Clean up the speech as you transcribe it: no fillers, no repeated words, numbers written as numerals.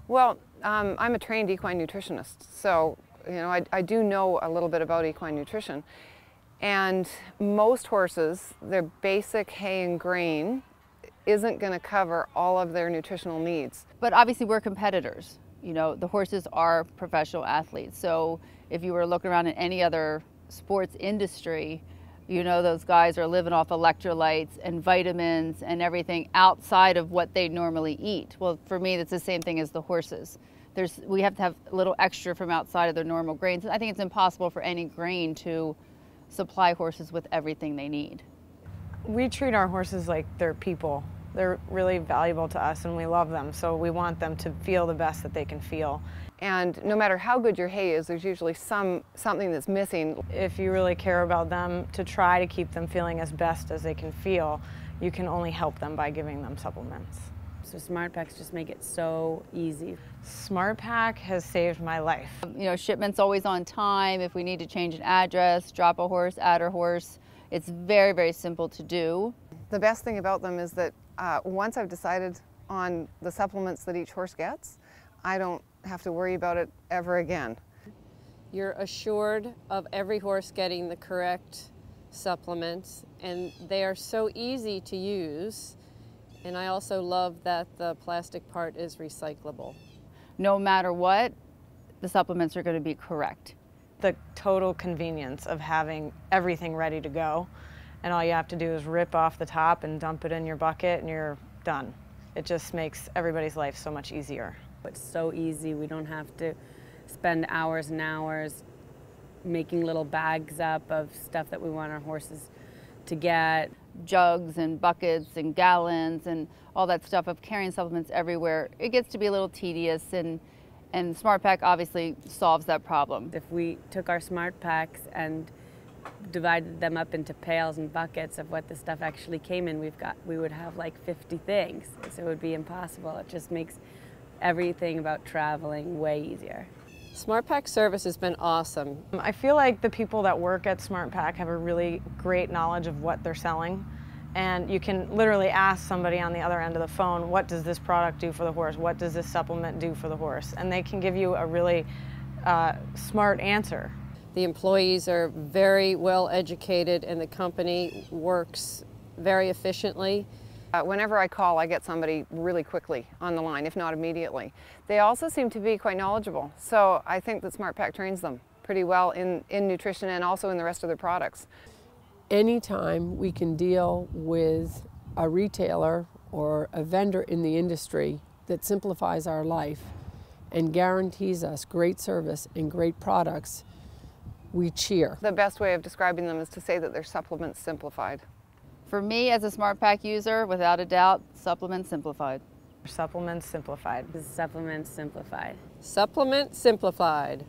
Well, I'm a trained equine nutritionist, so I do know a little bit about equine nutrition. And most horses, their basic hay and grain isn't going to cover all of their nutritional needs. But obviously we're competitors. You know, the horses are professional athletes. So if you were looking around in any other sports industry, you know those guys are living off electrolytes and vitamins and everything outside of what they normally eat. Well, for me, that's the same thing as the horses. We have to have a little extra from outside of their normal grains. I think it's impossible for any grain to supply horses with everything they need. We treat our horses like they're people. They're really valuable to us and we love them, so we want them to feel the best that they can feel. And no matter how good your hay is, there's usually something that's missing. If you really care about them, to try to keep them feeling as best as they can feel, you can only help them by giving them supplements. So SmartPaks just make it so easy. SmartPak has saved my life. You know, shipment's always on time. If we need to change an address, drop a horse, add a horse, it's very, very simple to do. The best thing about them is that once I've decided on the supplements that each horse gets, I don't have to worry about it ever again. You're assured of every horse getting the correct supplements, and they are so easy to use. And I also love that the plastic part is recyclable. No matter what, the supplements are going to be correct. The total convenience of having everything ready to go, and all you have to do is rip off the top and dump it in your bucket and you're done. It just makes everybody's life so much easier. It's so easy. We don't have to spend hours and hours making little bags up of stuff that we want our horses to get. Jugs and buckets and gallons and all that stuff of carrying supplements everywhere. It gets to be a little tedious, and SmartPak obviously solves that problem. If we took our SmartPaks and divided them up into pails and buckets of what the stuff actually came in, we would have like 50 things. So it would be impossible. It just makes everything about traveling way easier. SmartPak service has been awesome. I feel like the people that work at SmartPak have a really great knowledge of what they're selling, and you can literally ask somebody on the other end of the phone, what does this product do for the horse? What does this supplement do for the horse? And they can give you a really smart answer. The employees are very well educated and the company works very efficiently. Whenever I call, I get somebody really quickly on the line, if not immediately. They also seem to be quite knowledgeable, so I think that SmartPak trains them pretty well in nutrition and also in the rest of their products. Anytime we can deal with a retailer or a vendor in the industry that simplifies our life and guarantees us great service and great products, we cheer. The best way of describing them is to say that they're supplements simplified. For me, as a SmartPak user, without a doubt, supplements simplified. Supplements simplified. Supplements simplified. Supplement simplified.